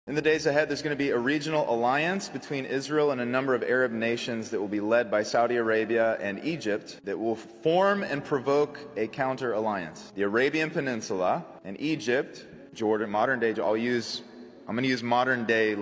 In the days ahead, there's going to be a regional alliance between Israel and a number of Arab nations that will be led by Saudi Arabia and Egypt that will form and provoke a counter-alliance. The Arabian Peninsula and Egypt, Jordan, modern day, I'm going to use modern day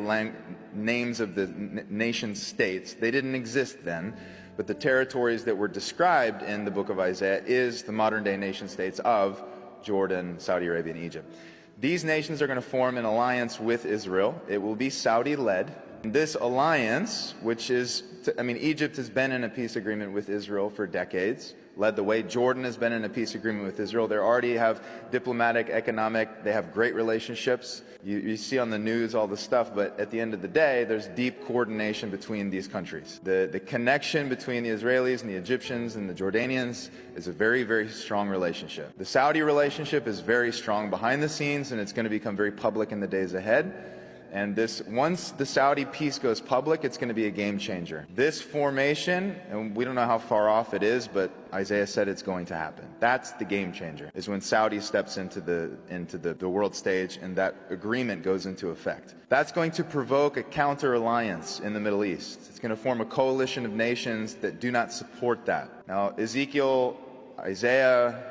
names of the nation states. They didn't exist then, but the territories that were described in the book of Isaiah is the modern day nation states of Jordan, Saudi Arabia, and Egypt. These nations are going to form an alliance with Israel. It will be Saudi-led. This alliance, Egypt has been in a peace agreement with Israel for decades, led the way. Jordan has been in a peace agreement with Israel. They already have diplomatic, economic, they have great relationships. You see on the news all the stuff, but at the end of the day, there's deep coordination between these countries. The connection between the Israelis and the Egyptians and the Jordanians is a very, very strong relationship. The Saudi relationship is very strong behind the scenes, and it's going to become very public in the days ahead. And once the Saudi peace goes public, it's going to be a game changer. This formation, and we don't know how far off it is, but Isaiah said it's going to happen. That's the game changer, is when Saudi steps into the world stage and that agreement goes into effect. That's going to provoke a counter-alliance in the Middle East. It's going to form a coalition of nations that do not support that. Now, Ezekiel, Isaiah,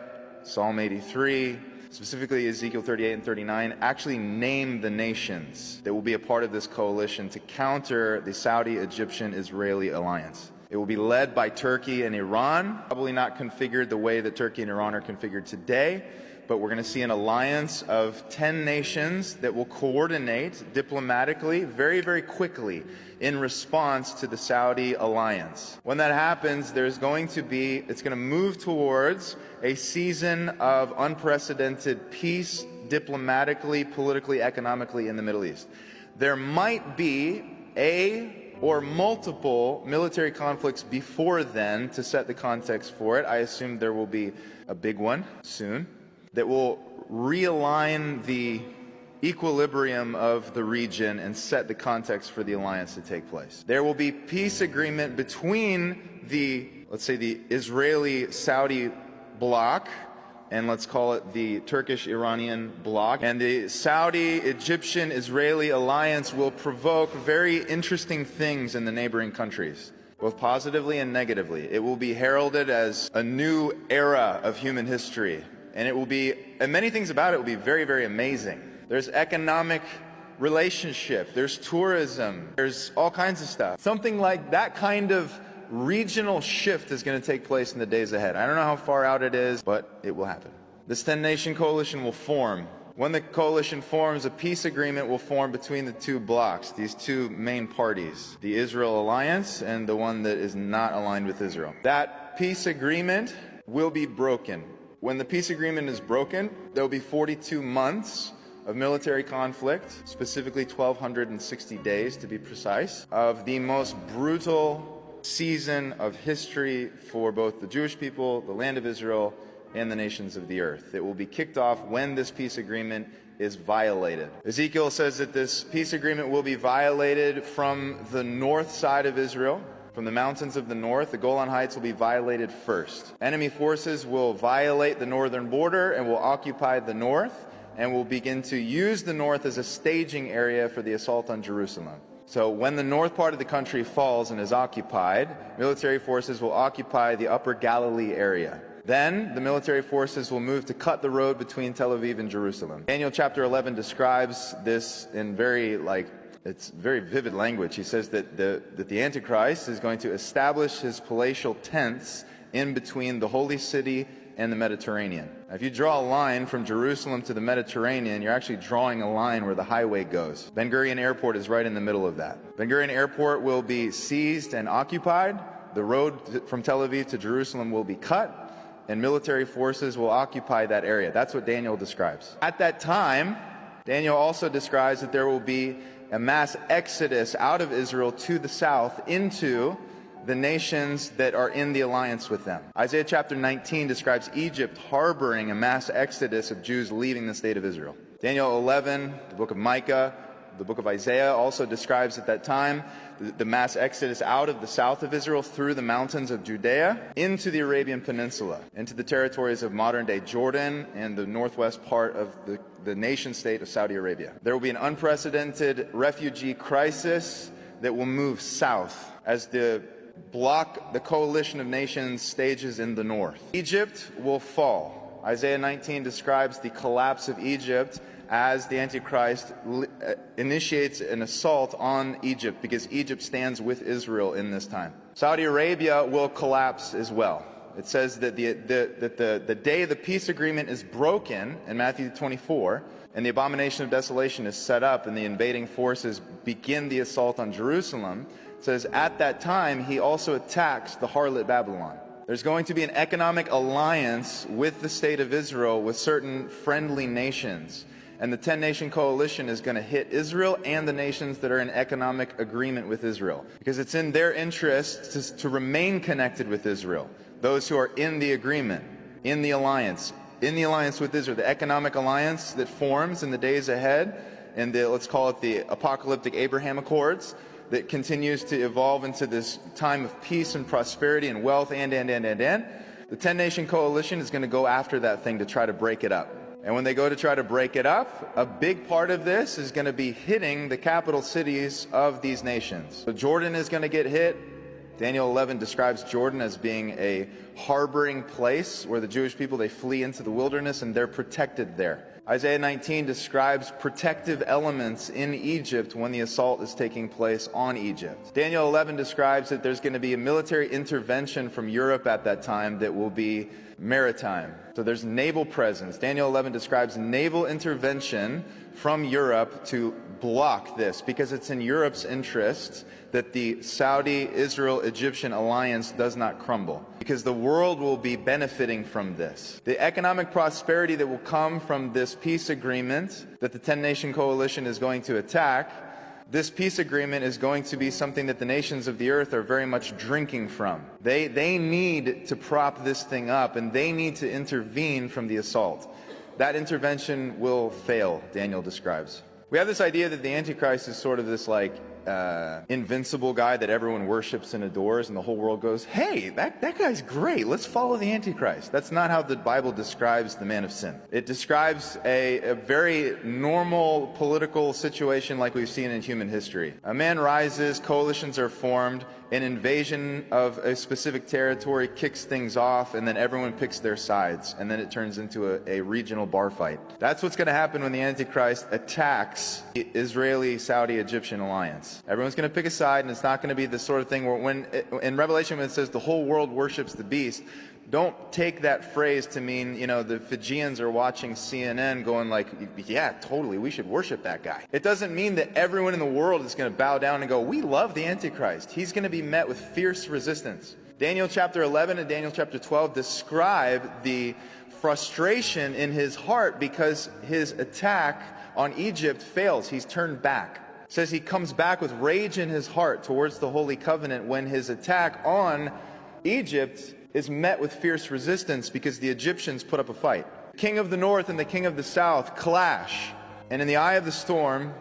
Psalm 83, specifically Ezekiel 38 and 39, actually name the nations that will be a part of this coalition to counter the Saudi-Egyptian-Israeli alliance. It will be led by Turkey and Iran, probably not configured the way that Turkey and Iran are configured today, but we're going to see an alliance of 10 nations that will coordinate diplomatically very, very quickly in response to the Saudi alliance. When that happens, it's going to move towards a season of unprecedented peace, diplomatically, politically, economically in the Middle East. There might be or multiple military conflicts before then to set the context for it. I assume there will be a big one soon that will realign the equilibrium of the region and set the context for the alliance to take place. There will be peace agreement between the Israeli-Saudi bloc, and let's call it the Turkish-Iranian bloc. And the Saudi-Egyptian-Israeli alliance will provoke very interesting things in the neighboring countries, both positively and negatively. It will be heralded as a new era of human history. And many things about it will be very, very amazing. There's economic relationship, there's tourism, there's all kinds of stuff. Something like that kind of regional shift is going to take place in the days ahead. I don't know how far out it is, but it will happen. This 10-nation coalition will form. When the coalition forms, a peace agreement will form between the two blocs, these two main parties, the Israel Alliance and the one that is not aligned with Israel. That peace agreement will be broken. When the peace agreement is broken, there will be 42 months of military conflict, specifically 1,260 days to be precise, of the most brutal season of history for both the Jewish people, the land of Israel, and the nations of the earth. It will be kicked off when this peace agreement is violated. Ezekiel says that this peace agreement will be violated from the north side of Israel. From the mountains of the north, the Golan Heights will be violated first. Enemy forces will violate the northern border and will occupy the north and will begin to use the north as a staging area for the assault on Jerusalem. So when the north part of the country falls and is occupied, military forces will occupy the upper Galilee area. Then the military forces will move to cut the road between Tel Aviv and Jerusalem. Daniel chapter 11 describes this in it's very vivid language. He says that the Antichrist is going to establish his palatial tents in between the holy city and the Mediterranean. Now, if you draw a line from Jerusalem to the Mediterranean, you're actually drawing a line where the highway goes. Ben Gurion Airport is right in the middle of that. Ben Gurion Airport will be seized and occupied. The road from Tel Aviv to Jerusalem will be cut, and military forces will occupy that area. That's what Daniel describes. At that time, Daniel also describes that there will be a mass exodus out of Israel to the south into the nations that are in the alliance with them. Isaiah chapter 19 describes Egypt harboring a mass exodus of Jews leaving the state of Israel. Daniel 11, the book of Micah, The book of Isaiah also describes at that time the mass exodus out of the south of Israel through the mountains of Judea into the Arabian Peninsula, into the territories of modern-day Jordan and the northwest part of the nation-state of Saudi Arabia. There will be an unprecedented refugee crisis that will move south as the coalition of nations stages in the north. Egypt will fall. Isaiah 19 describes the collapse of Egypt as the Antichrist initiates an assault on Egypt, because Egypt stands with Israel in this time. Saudi Arabia will collapse as well. It says that the day the peace agreement is broken in Matthew 24, and the abomination of desolation is set up, and the invading forces begin the assault on Jerusalem, it says at that time he also attacks the harlot Babylon. There's going to be an economic alliance with the state of Israel with certain friendly nations. And the 10-nation coalition is going to hit Israel and the nations that are in economic agreement with Israel, because it's in their interest to remain connected with Israel. Those who are in the agreement, in the alliance with Israel, the economic alliance that forms in the days ahead, and let's call it the apocalyptic Abraham Accords, that continues to evolve into this time of peace and prosperity and wealth and. The 10-nation coalition is going to go after that thing to try to break it up. And when they go to try to break it up, a big part of this is going to be hitting the capital cities of these nations. So Jordan is going to get hit. Daniel 11 describes Jordan as being a harboring place where the Jewish people, they flee into the wilderness and they're protected there. Isaiah 19 describes protective elements in Egypt when the assault is taking place on Egypt. Daniel 11 describes that there's going to be a military intervention from Europe at that time that will be maritime. So there's naval presence. Daniel 11 describes naval intervention from Europe to block this, because it's in Europe's interest that the Saudi-Israel-Egyptian alliance does not crumble, because the world will be benefiting from this. The economic prosperity that will come from this peace agreement that the 10-nation coalition is going to attack, this peace agreement is going to be something that the nations of the earth are very much drinking from. They need to prop this thing up, and they need to intervene from the assault. That intervention will fail, Daniel describes. We have this idea that the Antichrist is sort of this invincible guy that everyone worships and adores, and the whole world goes, hey, that guy's great, let's follow the Antichrist. That's not how the Bible describes the man of sin. It describes a very normal political situation like we've seen in human history. A man rises, coalitions are formed, an invasion of a specific territory kicks things off, and then everyone picks their sides, and then it turns into a regional bar fight. That's what's going to happen when the Antichrist attacks the Israeli-Saudi-Egyptian alliance. Everyone's going to pick a side, and it's not going to be the sort of thing where in Revelation when it says the whole world worships the beast, don't take that phrase to mean, the Fijians are watching CNN going like, yeah, totally, we should worship that guy. It doesn't mean that everyone in the world is going to bow down and go, we love the Antichrist. He's going to be met with fierce resistance. Daniel chapter 11 and Daniel chapter 12 describe the frustration in his heart because his attack on Egypt fails. He's turned back. It says he comes back with rage in his heart towards the Holy Covenant when his attack on Egypt is met with fierce resistance because the Egyptians put up a fight. The king of the north and the king of the south clash, and in the eye of the storm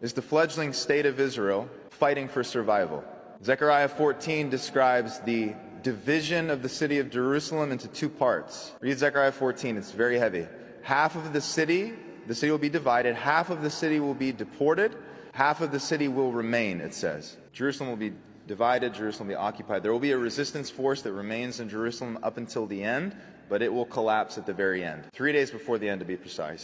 is the fledgling state of Israel fighting for survival. Zechariah 14 describes the division of the city of Jerusalem into two parts. Read Zechariah 14, it's very heavy. Half of the city will be divided, half of the city will be deported, half of the city will remain, it says. Jerusalem will be divided, Jerusalem will be occupied. There will be a resistance force that remains in Jerusalem up until the end, but it will collapse at the very end. 3 days before the end, to be precise.